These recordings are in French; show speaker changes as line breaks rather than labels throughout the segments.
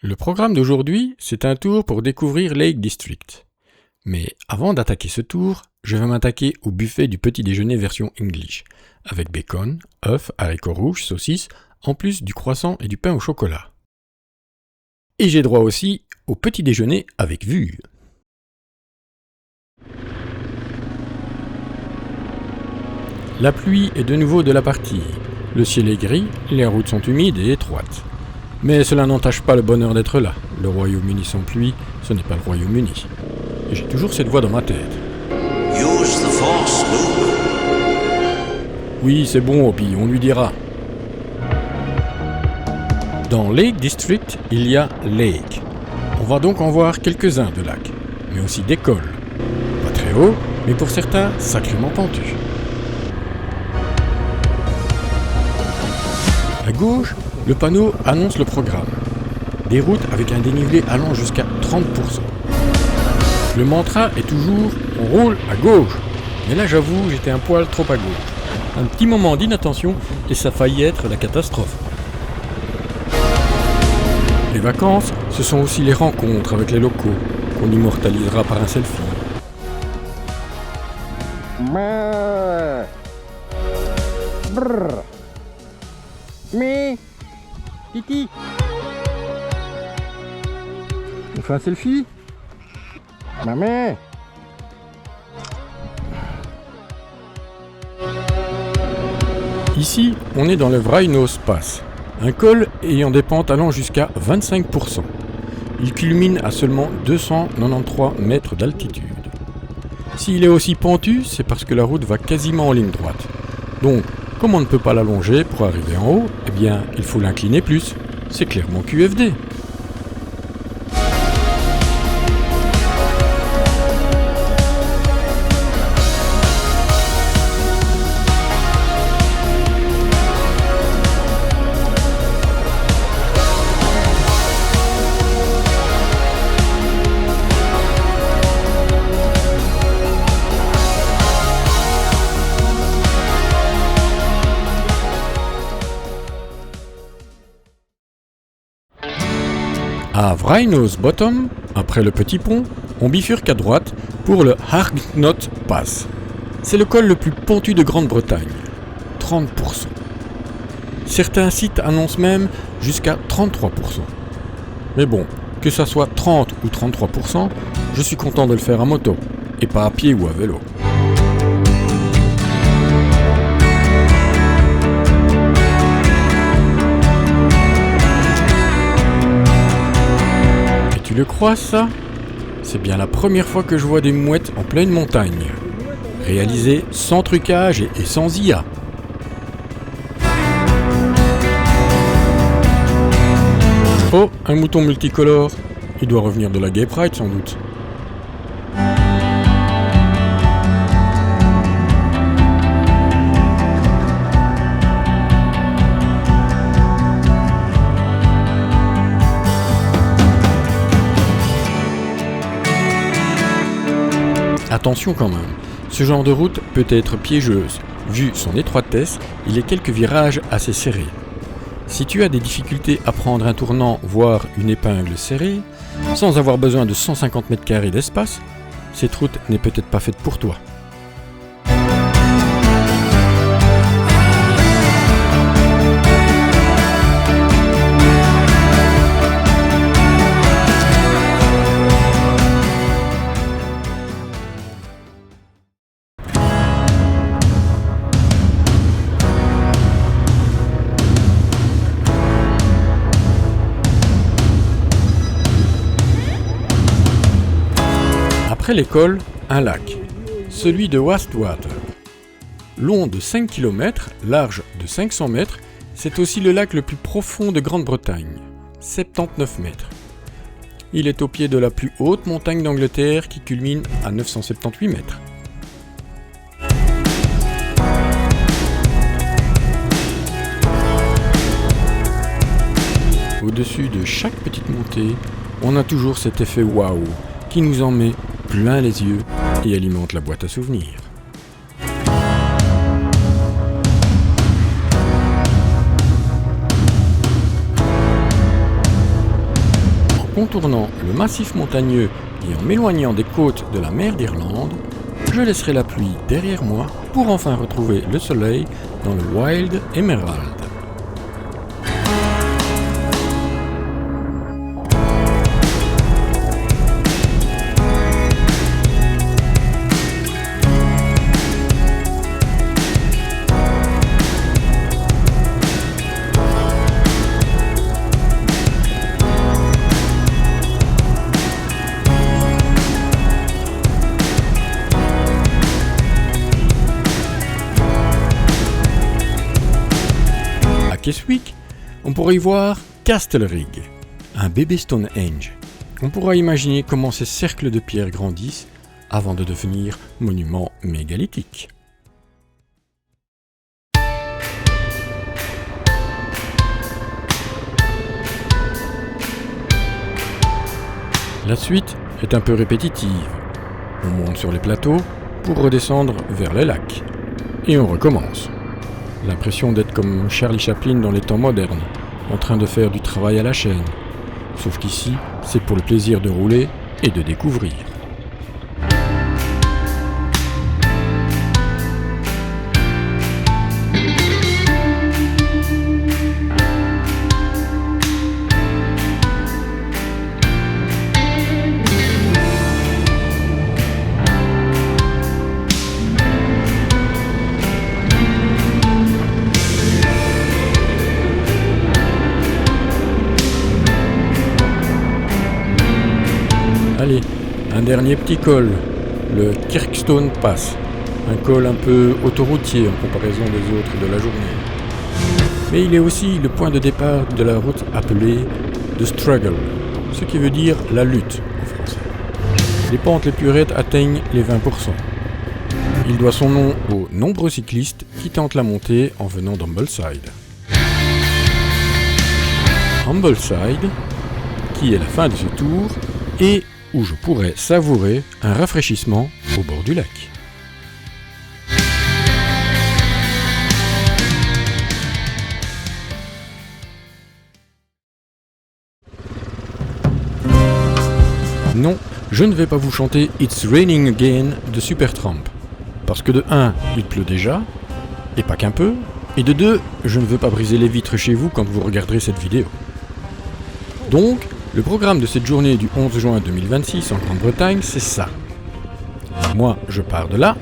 Le programme d'aujourd'hui, c'est un tour pour découvrir Lake District. Mais avant d'attaquer ce tour, je vais m'attaquer au buffet du petit déjeuner version English, avec bacon, œufs, haricots rouges, saucisses, en plus du croissant et du pain au chocolat. Et j'ai droit aussi au petit déjeuner avec vue. La pluie est de nouveau de la partie. Le ciel est gris, les routes sont humides et étroites. Mais cela n'entache pas le bonheur d'être là. Le Royaume-Uni sans pluie, ce n'est pas le Royaume-Uni. Et j'ai toujours cette voix dans ma tête.
Use the force, Luke.
Oui, c'est bon, Obi, on lui dira. Dans Lake District, il y a Lake. On va donc en voir quelques-uns de lacs, mais aussi des cols. Pas très hauts, mais pour certains, sacrément pentus. À gauche, le panneau annonce le programme. Des routes avec un dénivelé allant jusqu'à 30%. Le mantra est toujours « on roule à gauche ». Mais là, j'avoue, j'étais un poil trop à gauche. Un petit moment d'inattention et ça faillit être la catastrophe. Les vacances, ce sont aussi les rencontres avec les locaux, qu'on immortalisera par un selfie.
Brrr. Mais Titi, on fait un selfie? Maman.
Ici, on est dans le Wrynose Pass, un col ayant des pentes allant jusqu'à 25%. Il culmine à seulement 293 mètres d'altitude. S'il est aussi pentu, c'est parce que la route va quasiment en ligne droite. Donc, comme on ne peut pas l'allonger pour arriver en haut, eh bien, il faut l'incliner plus. C'est clairement QFD. À Wrynose Bottom, après le petit pont, on bifurque à droite pour le Hargnot Pass. C'est le col le plus pentu de Grande-Bretagne, 30%. Certains sites annoncent même jusqu'à 33%. Mais bon, que ça soit 30 ou 33%, je suis content de le faire à moto, et pas à pied ou à vélo. Tu le crois, ça? C'est bien la première fois que je vois des mouettes en pleine montagne. Réalisé sans trucage et sans IA. Oh, un mouton multicolore. Il doit revenir de la Gay Pride sans doute. Attention quand même, ce genre de route peut être piégeuse. Vu son étroitesse, il y a quelques virages assez serrés. Si tu as des difficultés à prendre un tournant, voire une épingle serrée, sans avoir besoin de 150 m² d'espace, cette route n'est peut-être pas faite pour toi. Après l'école, un lac, celui de Wastwater. Long de 5 km, large de 500 mètres, c'est aussi le lac le plus profond de Grande-Bretagne, 79 mètres. Il est au pied de la plus haute montagne d'Angleterre qui culmine à 978 mètres. Au-dessus de chaque petite montée, on a toujours cet effet waouh qui nous en met plein les yeux et alimente la boîte à souvenirs. contournant le massif montagneux et en m'éloignant des côtes de la mer d'Irlande, je laisserai la pluie derrière moi pour enfin retrouver le soleil dans le Wild Emerald. Keswick, on pourrait y voir Castlereagh, un bébé Stonehenge. On pourra imaginer comment ces cercles de pierre grandissent avant de devenir monuments mégalithiques. La suite est un peu répétitive. On monte sur les plateaux pour redescendre vers les lacs. Et on recommence. L'impression d'être comme Charlie Chaplin dans les temps modernes, en train de faire du travail à la chaîne. Sauf qu'ici, c'est pour le plaisir de rouler et de découvrir. Allez, un dernier petit col, le Kirkstone Pass, un col un peu autoroutier en comparaison des autres de la journée. Mais il est aussi le point de départ de la route appelée The Struggle, ce qui veut dire la lutte en français. Les pentes les plus raides atteignent les 20%. Il doit son nom aux nombreux cyclistes qui tentent la montée en venant d'Humbleside. Humbleside, qui est la fin de ce tour, et où je pourrais savourer un rafraîchissement au bord du lac. Non, je ne vais pas vous chanter It's Raining Again de Supertramp, parce que de 1, il pleut déjà, et pas qu'un peu, et de 2, je ne veux pas briser les vitres chez vous quand vous regarderez cette vidéo. Donc, le programme de cette journée du 11 juin 2026 en Grande-Bretagne, c'est ça. Moi, je pars de là,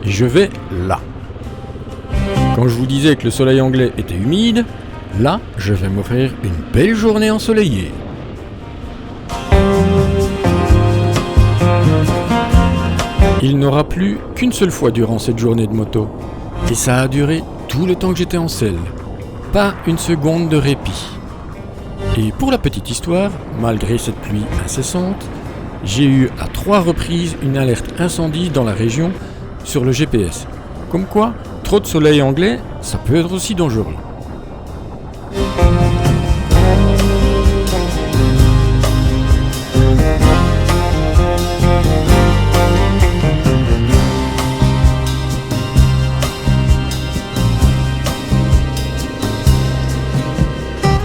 et je vais là. Quand je vous disais que le soleil anglais était humide, là, je vais m'offrir une belle journée ensoleillée. Il n'aura plu qu'une seule fois durant cette journée de moto, et ça a duré tout le temps que j'étais en selle. Pas une seconde de répit. Et pour la petite histoire, malgré cette pluie incessante, j'ai eu à 3 reprises une alerte incendie dans la région sur le GPS. Comme quoi, trop de soleil anglais, ça peut être aussi dangereux.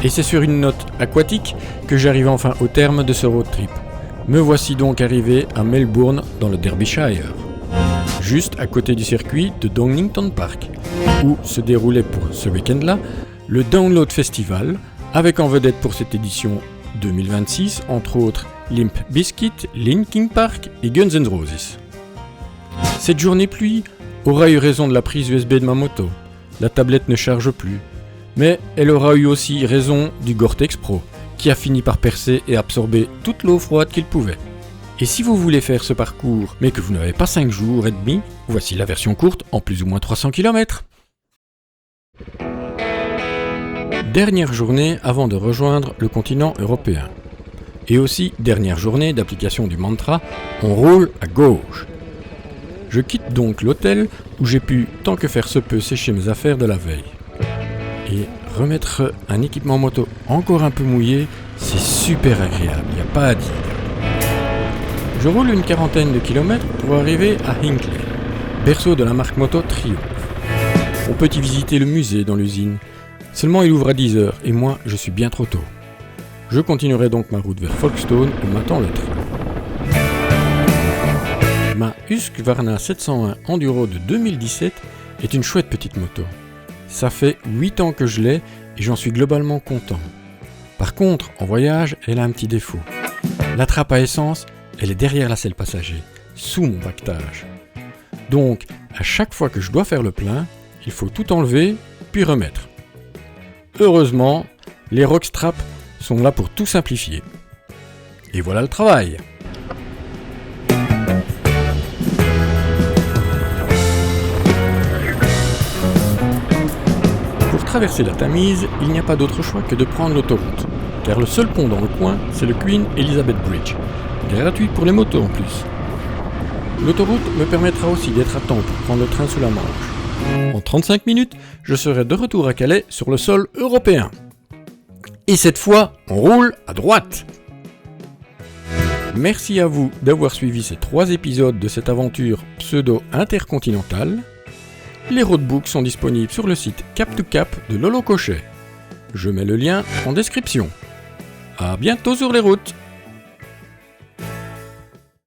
Et c'est sur une note aquatique que j'arrive enfin au terme de ce road trip. Me voici donc arrivé à Melbourne dans le Derbyshire, juste à côté du circuit de Donington Park, où se déroulait pour ce week-end-là le Download Festival, avec en vedette pour cette édition 2026, entre autres Limp Bizkit, Linkin Park et Guns N' Roses. Cette journée pluie aura eu raison de la prise USB de ma moto. La tablette ne charge plus. Mais elle aura eu aussi raison du Gore-Tex Pro, qui a fini par percer et absorber toute l'eau froide qu'il pouvait. Et si vous voulez faire ce parcours, mais que vous n'avez pas 5 jours et demi, voici la version courte en plus ou moins 300 km. Dernière journée avant de rejoindre le continent européen. Et aussi dernière journée d'application du mantra « On roule à gauche ». Je quitte donc l'hôtel où j'ai pu tant que faire se peut sécher mes affaires de la veille. Et remettre un équipement moto encore un peu mouillé, c'est super agréable, il n'y a pas à dire. Je roule une quarantaine de kilomètres pour arriver à Hinckley, berceau de la marque moto Triumph. On peut y visiter le musée dans l'usine. Seulement il ouvre à 10h et moi je suis bien trop tôt. Je continuerai donc ma route vers Folkestone où m'attend le train. Ma Husqvarna 701 Enduro de 2017 est une chouette petite moto. Ça fait 8 ans que je l'ai et j'en suis globalement content. Par contre, en voyage, elle a un petit défaut. La trappe à essence, elle est derrière la selle passager, sous mon pactage. Donc, à chaque fois que je dois faire le plein, il faut tout enlever, puis remettre. Heureusement, les Rockstrap sont là pour tout simplifier. Et voilà le travail. Pour traverser la Tamise, il n'y a pas d'autre choix que de prendre l'autoroute, car le seul pont dans le coin, c'est le Queen Elizabeth Bridge, gratuit pour les motos en plus. L'autoroute me permettra aussi d'être à temps pour prendre le train sous la Manche. En 35 minutes, je serai de retour à Calais sur le sol européen. Et cette fois, on roule à droite. Merci à vous d'avoir suivi ces 3 épisodes de cette aventure pseudo-intercontinentale. Les roadbooks sont disponibles sur le site Cap2Cap de Lolo Cochet. Je mets le lien en description. À bientôt sur les routes.